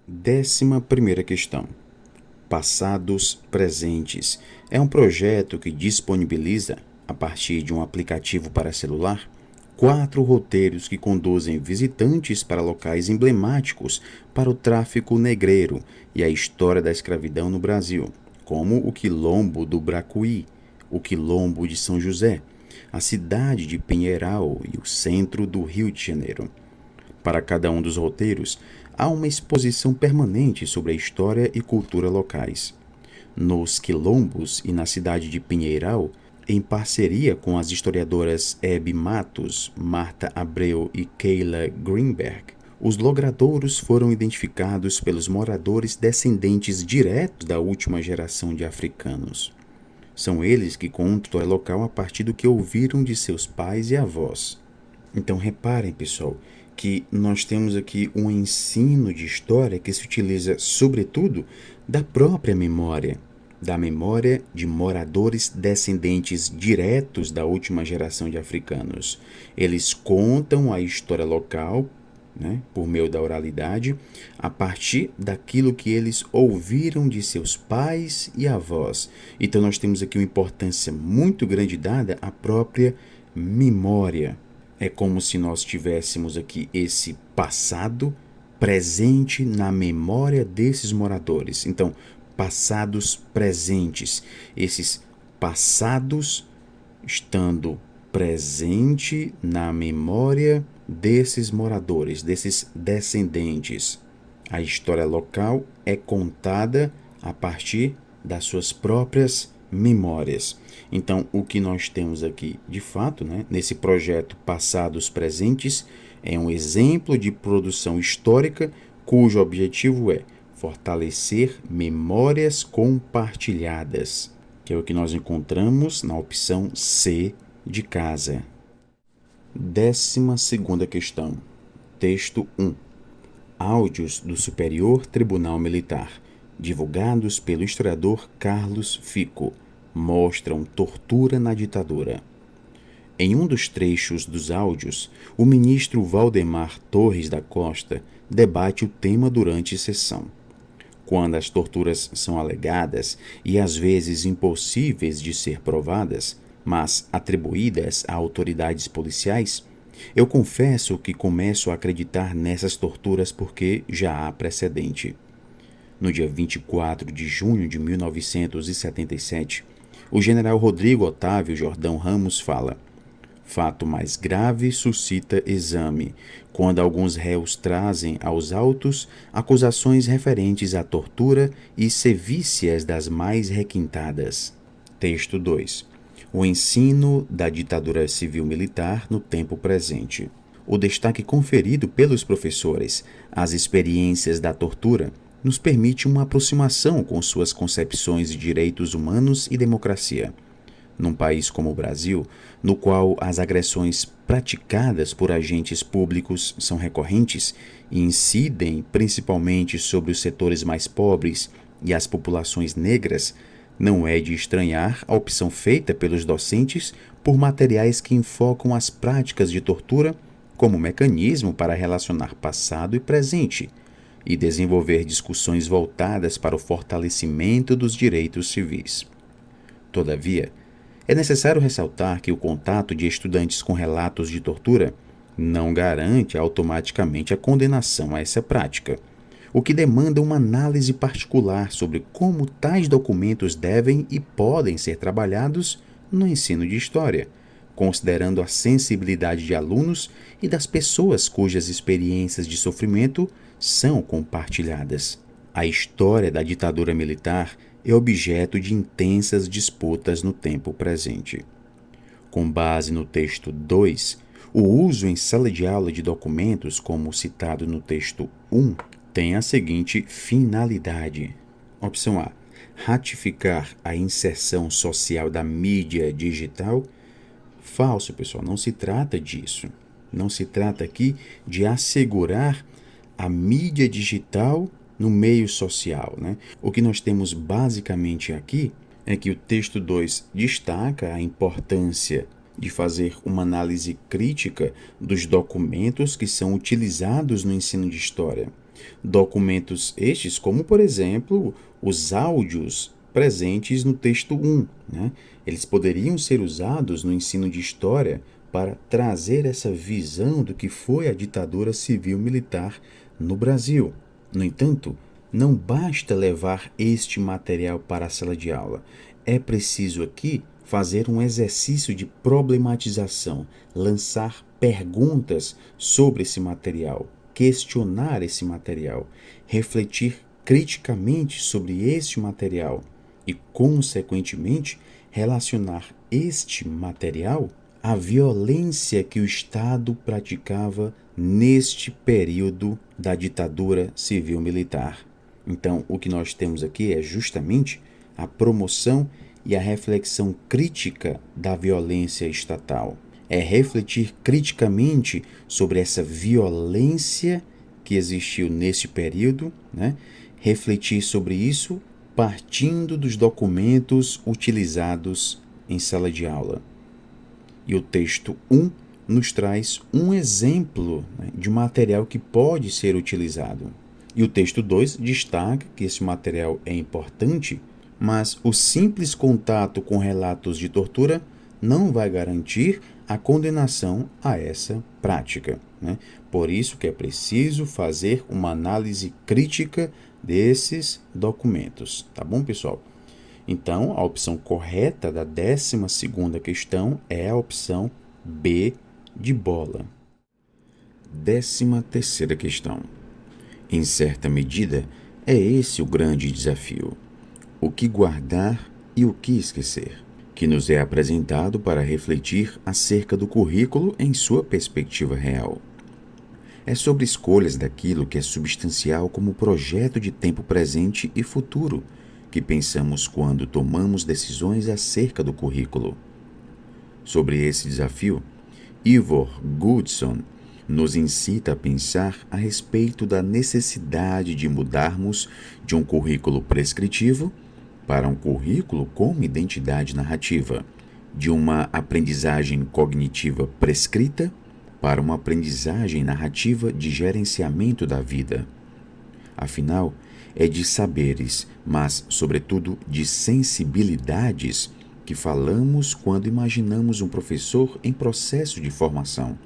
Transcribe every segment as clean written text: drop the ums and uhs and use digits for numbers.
11ª questão. Passados presentes. É um projeto que disponibiliza, a partir de um aplicativo para celular, 4 roteiros que conduzem visitantes para locais emblemáticos para o tráfico negreiro e a história da escravidão no Brasil, como o Quilombo do Bracuí, o Quilombo de São José, a cidade de Pinheiral e o centro do Rio de Janeiro. Para cada um dos roteiros, há uma exposição permanente sobre a história e cultura locais. Nos quilombos e na cidade de Pinheiral, em parceria com as historiadoras Hebe Matos, Marta Abreu e Keila Greenberg, os logradouros foram identificados pelos moradores descendentes diretos da última geração de africanos. São eles que contam a história local a partir do que ouviram de seus pais e avós. Então reparem, pessoal, que nós temos aqui um ensino de história que se utiliza, sobretudo, da própria memória, da memória de moradores descendentes diretos da última geração de africanos. Eles contam a história local, por meio da oralidade, a partir daquilo que eles ouviram de seus pais e avós. Então nós temos aqui uma importância muito grande dada à própria memória. É como se nós tivéssemos aqui esse passado presente na memória desses moradores. Então, passados presentes. Esses passados estando presente na memória desses moradores, desses descendentes. A história local é contada a partir das suas próprias memórias. Então, o que nós temos aqui, de fato, nesse projeto Passados Presentes, é um exemplo de produção histórica cujo objetivo é fortalecer memórias compartilhadas, que é o que nós encontramos na opção C de casa. 12ª questão. Texto 1. Áudios do Superior Tribunal Militar, divulgados pelo historiador Carlos Fico, mostram tortura na ditadura. Em um dos trechos dos áudios, o ministro Valdemar Torres da Costa debate o tema durante sessão. Quando as torturas são alegadas e às vezes impossíveis de ser provadas, mas atribuídas a autoridades policiais, eu confesso que começo a acreditar nessas torturas porque já há precedente. No dia 24 de junho de 1977, o general Rodrigo Otávio Jordão Ramos fala: fato mais grave suscita exame, quando alguns réus trazem aos autos acusações referentes à tortura e sevícias das mais requintadas. Texto 2. O ensino da ditadura civil-militar no tempo presente. O destaque conferido pelos professores às experiências da tortura nos permite uma aproximação com suas concepções de direitos humanos e democracia. Num país como o Brasil, no qual as agressões praticadas por agentes públicos são recorrentes e incidem principalmente sobre os setores mais pobres e as populações negras, não é de estranhar a opção feita pelos docentes por materiais que enfocam as práticas de tortura como mecanismo para relacionar passado e presente e desenvolver discussões voltadas para o fortalecimento dos direitos civis. Todavia, é necessário ressaltar que o contato de estudantes com relatos de tortura não garante automaticamente a condenação a essa prática, o que demanda uma análise particular sobre como tais documentos devem e podem ser trabalhados no ensino de história, considerando a sensibilidade de alunos e das pessoas cujas experiências de sofrimento são compartilhadas. A história da ditadura militar é objeto de intensas disputas no tempo presente. Com base no texto 2, o uso em sala de aula de documentos, como citado no texto 1, tem a seguinte finalidade. Opção A. Ratificar a inserção social da mídia digital. Falso, pessoal, não se trata disso. Não se trata aqui de assegurar a mídia digital no meio social. O que nós temos basicamente aqui é que o texto 2 destaca a importância de fazer uma análise crítica dos documentos que são utilizados no ensino de história, Documentos estes como, por exemplo, os áudios presentes no texto 1, né? Eles poderiam ser usados no ensino de história para trazer essa visão do que foi a ditadura civil-militar no Brasil. No entanto, não basta levar este material para a sala de aula. É preciso aqui fazer um exercício de problematização, lançar perguntas sobre esse material, questionar esse material, refletir criticamente sobre este material e, consequentemente, relacionar este material à violência que o Estado praticava neste período da ditadura civil-militar. Então, o que nós temos aqui é justamente a promoção e a reflexão crítica da violência estatal. É refletir criticamente sobre essa violência que existiu nesse período, né? Refletir sobre isso partindo dos documentos utilizados em sala de aula. E o texto 1 nos traz um exemplo, né, de material que pode ser utilizado. E o texto 2 destaca que esse material é importante, mas o simples contato com relatos de tortura não vai garantir a condenação a essa prática, né? Por isso que é preciso fazer uma análise crítica desses documentos, tá bom, pessoal? Então, a opção correta da 12ª questão é a opção B de bola. 13ª questão. Em certa medida, é esse o grande desafio: o que guardar e o que esquecer, que nos é apresentado para refletir acerca do currículo em sua perspectiva real. É sobre escolhas daquilo que é substancial como projeto de tempo presente e futuro que pensamos quando tomamos decisões acerca do currículo. Sobre esse desafio, Ivor Goodson nos incita a pensar a respeito da necessidade de mudarmos de um currículo prescritivo para um currículo com identidade narrativa, de uma aprendizagem cognitiva prescrita para uma aprendizagem narrativa de gerenciamento da vida. Afinal, é de saberes, mas, sobretudo, de sensibilidades que falamos quando imaginamos um professor em processo de formação,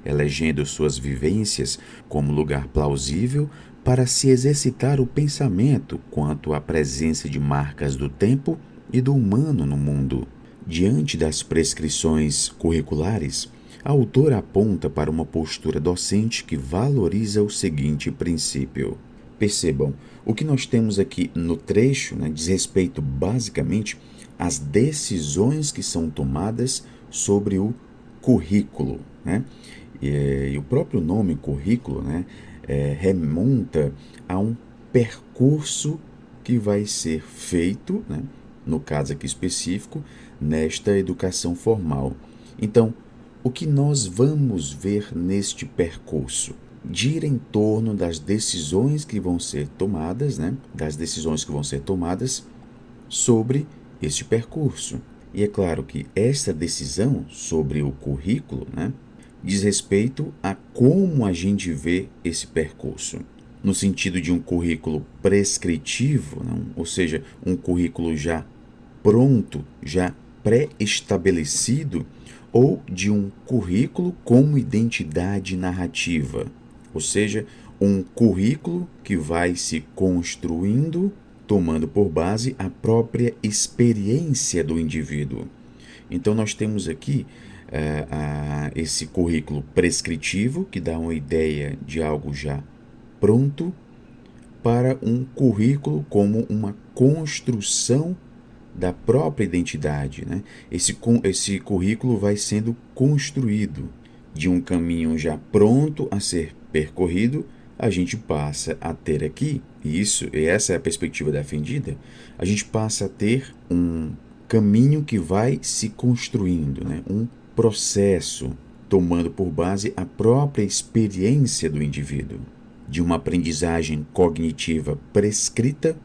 elegendo suas vivências como lugar plausível para se exercitar o pensamento quanto à presença de marcas do tempo e do humano no mundo. Diante das prescrições curriculares, a autora aponta para uma postura docente que valoriza o seguinte princípio. Percebam, o que nós temos aqui no trecho, né, diz respeito basicamente às decisões que são tomadas sobre o currículo, né? E o próprio nome currículo, né, remonta a um percurso que vai ser feito, né, no caso aqui específico, nesta educação formal. Então, o que nós vamos ver neste percurso? Gira em torno das decisões que vão ser tomadas, né, sobre este percurso. E é claro que essa decisão sobre o currículo, né, diz respeito a como a gente vê esse percurso. No sentido de um currículo prescritivo, não? Ou seja, um currículo já pronto, já pré-estabelecido, ou de um currículo como identidade narrativa, ou seja, um currículo que vai se construindo, tomando por base a própria experiência do indivíduo. Então, nós temos aqui esse currículo prescritivo, que dá uma ideia de algo já pronto, para um currículo como uma construção da própria identidade, né? Esse currículo vai sendo construído de um caminho já pronto a ser percorrido. A gente passa a ter aqui, e essa é a perspectiva defendida, a gente passa a ter um caminho que vai se construindo, né? Um processo, tomando por base a própria experiência do indivíduo, de uma aprendizagem cognitiva prescrita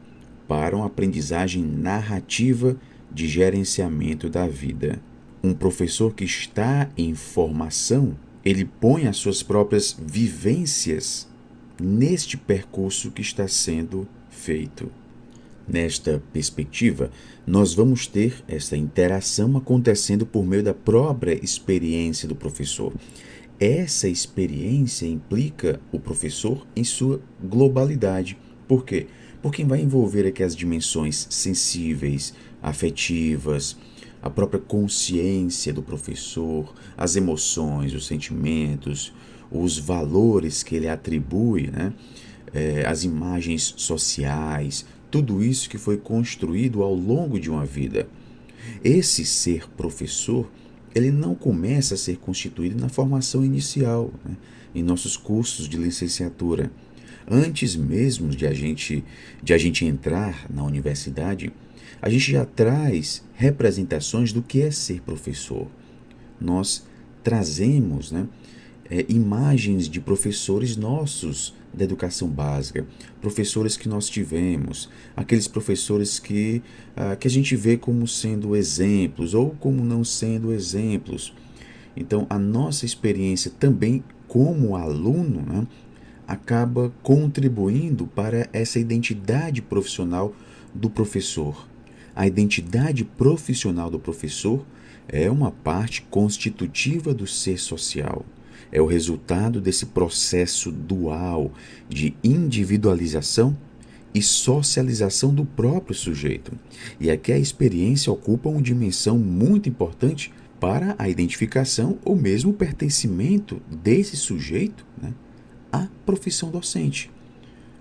para uma aprendizagem narrativa de gerenciamento da vida. Um professor que está em formação, ele põe as suas próprias vivências neste percurso que está sendo feito. Nesta perspectiva, nós vamos ter essa interação acontecendo por meio da própria experiência do professor. Essa experiência implica o professor em sua globalidade. Por quê? Porque vai envolver aqui as dimensões sensíveis, afetivas, a própria consciência do professor, as emoções, os sentimentos, os valores que ele atribui, né? As imagens sociais, tudo isso que foi construído ao longo de uma vida. Esse ser professor, ele não começa a ser constituído na formação inicial, né? Em nossos cursos de licenciatura. Antes mesmo de a gente entrar na universidade, a gente já traz representações do que é ser professor. Nós trazemos, né, imagens de professores nossos da educação básica, professores que nós tivemos, aqueles professores que a gente vê como sendo exemplos ou como não sendo exemplos. Então, a nossa experiência também como aluno, né, acaba contribuindo para essa identidade profissional do professor. A identidade profissional do professor é uma parte constitutiva do ser social. É o resultado desse processo dual de individualização e socialização do próprio sujeito. E aqui a experiência ocupa uma dimensão muito importante para a identificação ou mesmo o pertencimento desse sujeito, né, à profissão docente,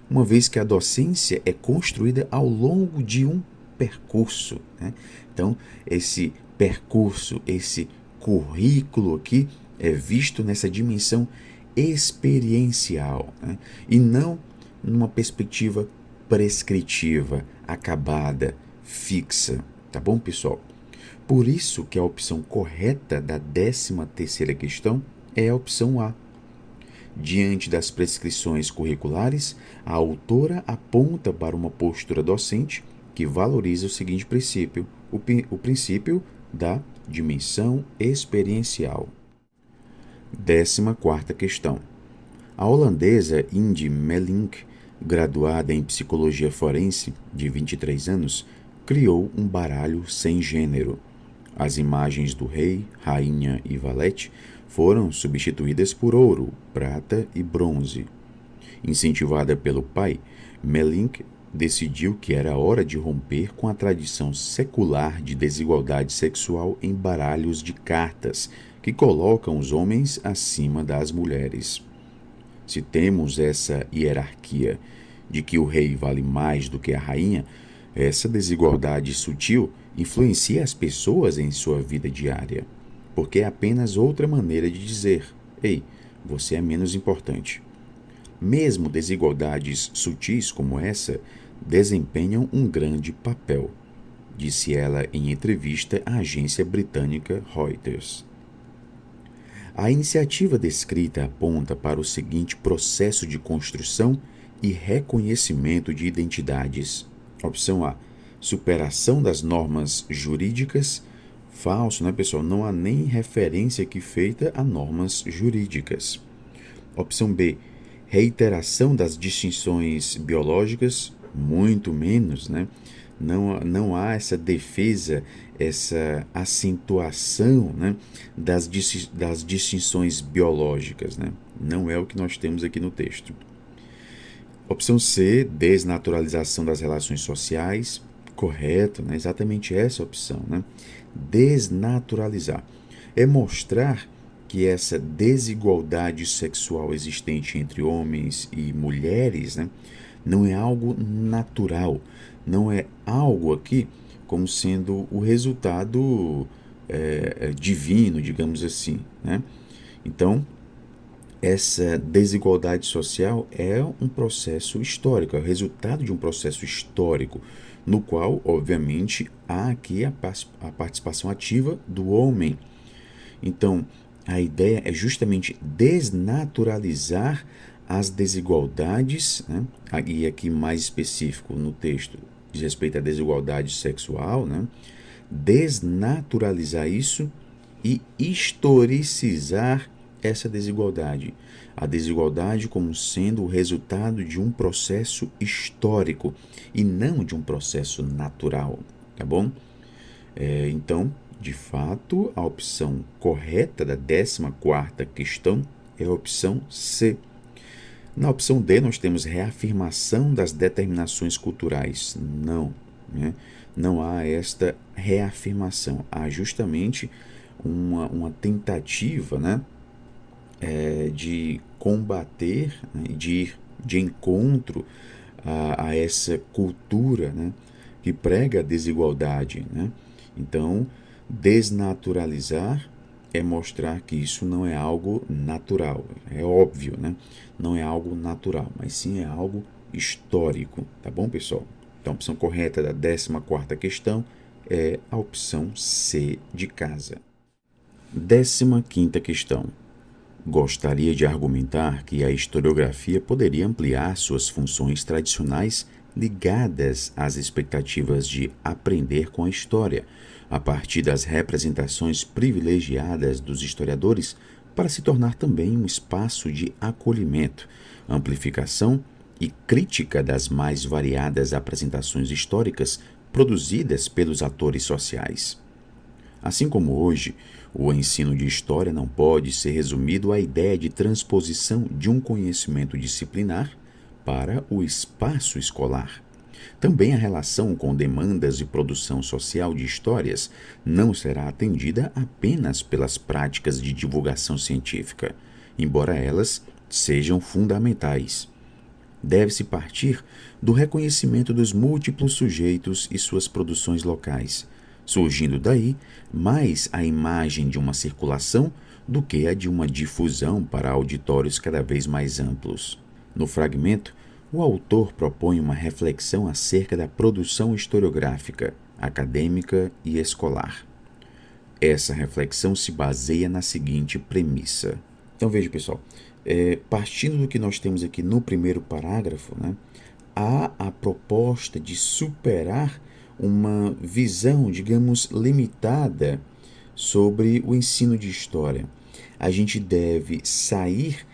uma vez que a docência é construída ao longo de um percurso, né? Então, esse percurso, esse currículo aqui é visto nessa dimensão experiencial, né? E não numa perspectiva prescritiva, acabada, fixa. Tá bom, pessoal? Por isso que a opção correta da 13ª questão é a opção A. Diante das prescrições curriculares, a autora aponta para uma postura docente que valoriza o seguinte princípio, o princípio da dimensão experiencial. 14ª questão. A holandesa Indy Mellink, graduada em Psicologia Forense, de 23 anos, criou um baralho sem gênero. As imagens do rei, rainha e valete foram substituídas por ouro, prata e bronze. Incentivada pelo pai, Mellink decidiu que era hora de romper com a tradição secular de desigualdade sexual em baralhos de cartas, que colocam os homens acima das mulheres. Se temos essa hierarquia de que o rei vale mais do que a rainha, essa desigualdade sutil influencia as pessoas em sua vida diária, porque é apenas outra maneira de dizer: ei, você é menos importante. Mesmo desigualdades sutis como essa desempenham um grande papel, disse ela em entrevista à agência britânica Reuters. A iniciativa descrita aponta para o seguinte processo de construção e reconhecimento de identidades. Opção A. Superação das normas jurídicas. Falso, né, pessoal? Não há nem referência aqui feita a normas jurídicas. Opção B. Reiteração das distinções biológicas. Muito menos, né? Não há essa defesa, essa acentuação, né, das distinções biológicas, né? Não é o que nós temos aqui no texto. Opção C, desnaturalização das relações sociais. Correto, né? Exatamente essa opção, né? Desnaturalizar. É mostrar que essa desigualdade sexual existente entre homens e mulheres, né, não é algo natural, não é algo aqui como sendo o resultado divino, digamos assim, né? Então, essa desigualdade social é um processo histórico, é o resultado de um processo histórico, no qual, obviamente, há aqui a participação ativa do homem. Então, a ideia é justamente desnaturalizar as desigualdades, né? E aqui mais específico no texto, diz respeito à desigualdade sexual, né? Desnaturalizar isso e historicizar essa desigualdade? A desigualdade como sendo o resultado de um processo histórico e não de um processo natural, tá bom? Então, de fato, a opção correta da 14ª questão é a opção C. Na opção D, nós temos reafirmação das determinações culturais. Não, né? Não há esta reafirmação. Há justamente uma tentativa, né, de combater, né, de ir de encontro a essa cultura, né, que prega a desigualdade, né? Então, desnaturalizar é mostrar que isso não é algo natural. É óbvio, né? Não é algo natural, mas sim é algo histórico. Tá bom, pessoal? Então, a opção correta da 14ª questão é a opção C de casa. 15ª questão. Gostaria de argumentar que a historiografia poderia ampliar suas funções tradicionais ligadas às expectativas de aprender com a história, a partir das representações privilegiadas dos historiadores, para se tornar também um espaço de acolhimento, amplificação e crítica das mais variadas apresentações históricas produzidas pelos atores sociais. Assim como hoje, o ensino de história não pode ser resumido à ideia de transposição de um conhecimento disciplinar para o espaço escolar. Também a relação com demandas de produção social de histórias não será atendida apenas pelas práticas de divulgação científica, embora elas sejam fundamentais. Deve-se partir do reconhecimento dos múltiplos sujeitos e suas produções locais, surgindo daí mais a imagem de uma circulação do que a de uma difusão para auditórios cada vez mais amplos. No fragmento, o autor propõe uma reflexão acerca da produção historiográfica, acadêmica e escolar. Essa reflexão se baseia na seguinte premissa. Então veja, pessoal, partindo do que nós temos aqui no primeiro parágrafo, né, há a proposta de superar uma visão, digamos, limitada sobre o ensino de história. A gente deve sair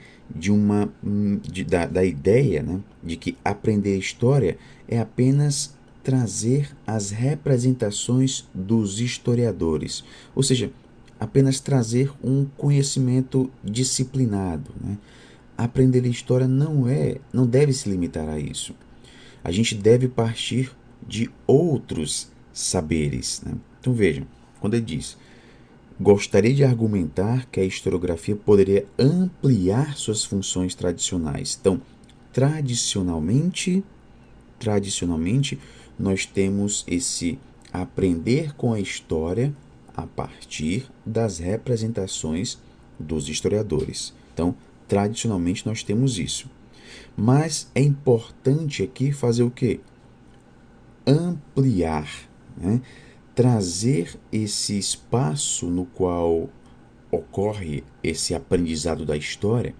da ideia, né, de que aprender história é apenas trazer as representações dos historiadores, ou seja, apenas trazer um conhecimento disciplinado, né? Aprender história não deve se limitar a isso. A gente deve partir de outros saberes, né? Então vejam, quando ele diz: gostaria de argumentar que a historiografia poderia ampliar suas funções tradicionais. Então, tradicionalmente, nós temos esse aprender com a história a partir das representações dos historiadores. Então, tradicionalmente nós temos isso. Mas é importante aqui fazer o quê? Ampliar, né? Trazer esse espaço no qual ocorre esse aprendizado da história,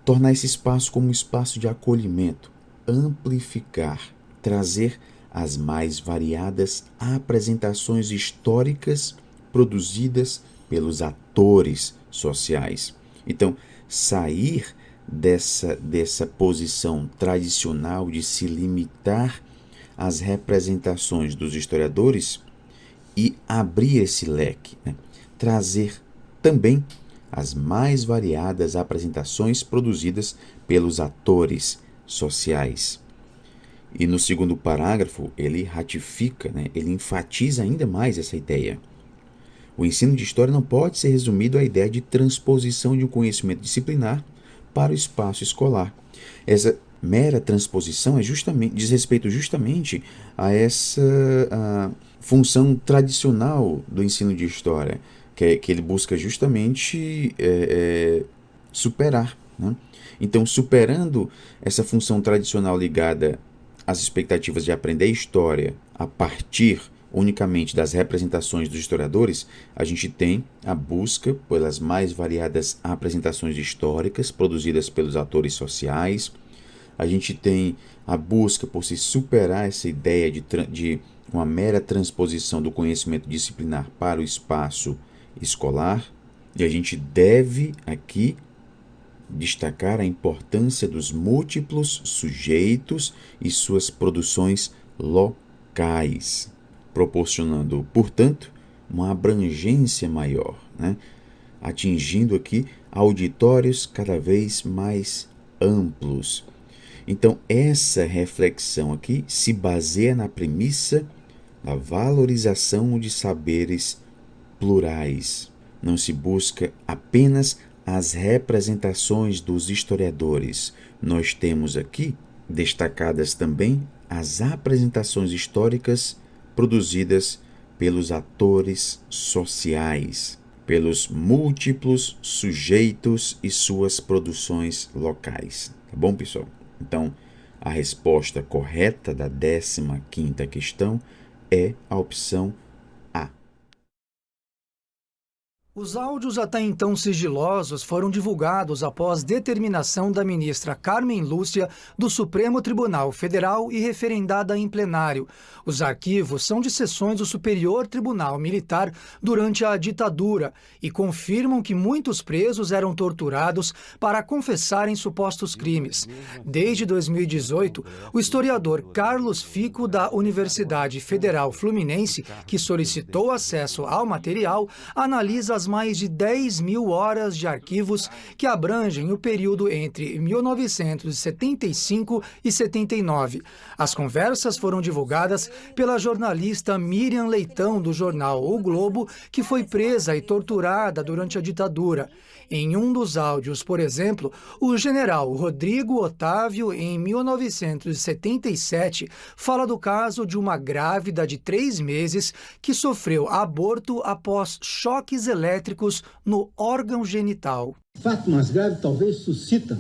tornar esse espaço como um espaço de acolhimento, amplificar, trazer as mais variadas apresentações históricas produzidas pelos atores sociais. Então, sair dessa posição tradicional de se limitar às representações dos historiadores e abrir esse leque, né? Trazer também as mais variadas apresentações produzidas pelos atores sociais. E no segundo parágrafo, ele ratifica, né? Ele enfatiza ainda mais essa ideia. O ensino de história não pode ser resumido à ideia de transposição de um conhecimento disciplinar para o espaço escolar. Essa mera transposição diz respeito justamente a essa função tradicional do ensino de história, que ele busca justamente superar, né? Então, superando essa função tradicional ligada às expectativas de aprender história a partir unicamente das representações dos historiadores, a gente tem a busca pelas mais variadas apresentações históricas produzidas pelos atores sociais. A gente tem a busca por se superar essa ideia de uma mera transposição do conhecimento disciplinar para o espaço escolar. E a gente deve aqui destacar a importância dos múltiplos sujeitos e suas produções locais, proporcionando, portanto, uma abrangência maior, né? Atingindo aqui auditórios cada vez mais amplos. Então, essa reflexão aqui se baseia na premissa da valorização de saberes plurais. Não se busca apenas as representações dos historiadores. Nós temos aqui destacadas também as apresentações históricas produzidas pelos atores sociais, pelos múltiplos sujeitos e suas produções locais. Tá bom, pessoal? Então, a resposta correta da 15ª questão é a opção A. Os áudios até então sigilosos foram divulgados após determinação da ministra Carmen Lúcia do Supremo Tribunal Federal e referendada em plenário. Os arquivos são de sessões do Superior Tribunal Militar durante a ditadura e confirmam que muitos presos eram torturados para confessarem supostos crimes. Desde 2018, o historiador Carlos Fico, da Universidade Federal Fluminense, que solicitou acesso ao material, analisa as mais de 10 mil horas de arquivos que abrangem o período entre 1975 e 79. As conversas foram divulgadas pela jornalista Miriam Leitão, do jornal O Globo, que foi presa e torturada durante a ditadura. Em um dos áudios, por exemplo, o general Rodrigo Otávio, em 1977, fala do caso de uma grávida de 3 meses que sofreu aborto após choques elétricos no órgão genital. O fato mais grave talvez suscita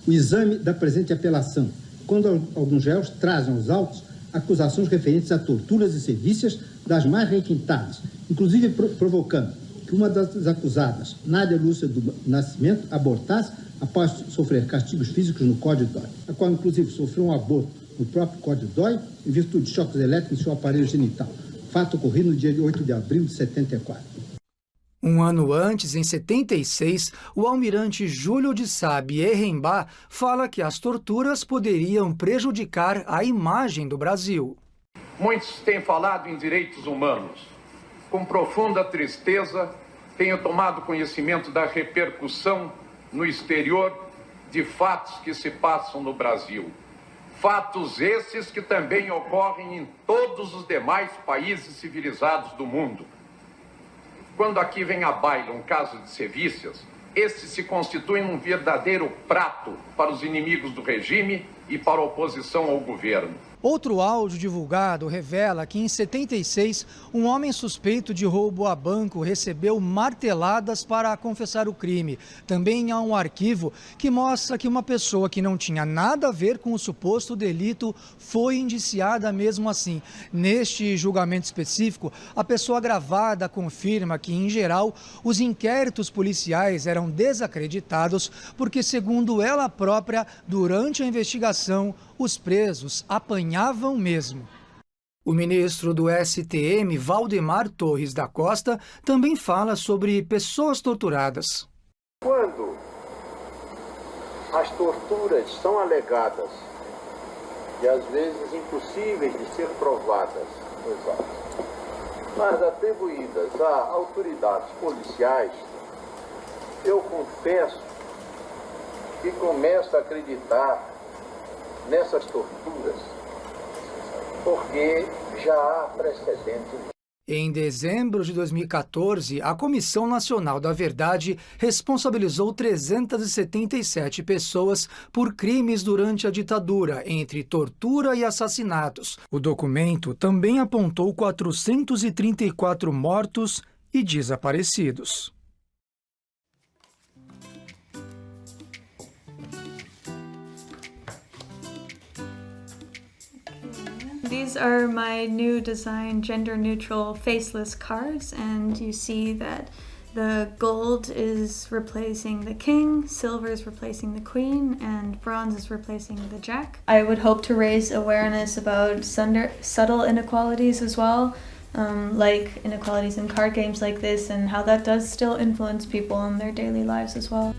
o exame da presente apelação, quando alguns réus trazem aos autos acusações referentes a torturas e sevícias das mais requintadas, inclusive provocando que uma das acusadas, Nádia Lúcia do Nascimento, abortasse após sofrer castigos físicos no Código-Dói, a qual inclusive sofreu um aborto no próprio Código-Dói em virtude de choques elétricos em seu aparelho genital, fato ocorrido no dia 8 de abril de 74. Um ano antes, em 76, o almirante Júlio de Sá Bierrembá fala que as torturas poderiam prejudicar a imagem do Brasil. Muitos têm falado em direitos humanos. Com profunda tristeza, tenho tomado conhecimento da repercussão no exterior de fatos que se passam no Brasil. Fatos esses que também ocorrem em todos os demais países civilizados do mundo. Quando aqui vem à baila um caso de sevícias, esses se constituem um verdadeiro prato para os inimigos do regime e para a oposição ao governo. Outro áudio divulgado revela que em 76, um homem suspeito de roubo a banco recebeu marteladas para confessar o crime. Também há um arquivo que mostra que uma pessoa que não tinha nada a ver com o suposto delito foi indiciada mesmo assim. Neste julgamento específico, a pessoa gravada confirma que, em geral, os inquéritos policiais eram desacreditados porque, segundo ela própria, durante a investigação, os presos apanhavam mesmo. O ministro do STM, Valdemar Torres da Costa, também fala sobre pessoas torturadas. Quando as torturas são alegadas e às vezes impossíveis de ser provadas, mas atribuídas a autoridades policiais, eu confesso que começo a acreditar nessas torturas, porque já há precedente. Em dezembro de 2014, a Comissão Nacional da Verdade responsabilizou 377 pessoas por crimes durante a ditadura, entre tortura e assassinatos. O documento também apontou 434 mortos e desaparecidos. These are my new design gender-neutral faceless cards, and you see that the gold is replacing the king, silver is replacing the queen, and bronze is replacing the jack. I would hope to raise awareness about subtle inequalities as well, like inequalities in card games like this, and how that does still influence people in their daily lives as well.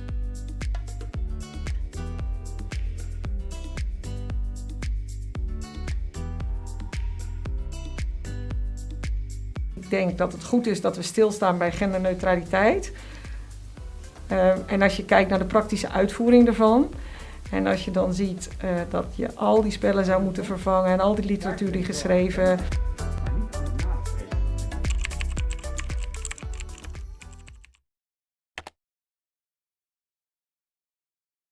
Ik denk dat het goed is dat we stilstaan bij genderneutraliteit. En als je kijkt naar de praktische uitvoering daarvan, en als je dan ziet dat je al die spellen zou moeten vervangen en al die literatuur die geschreven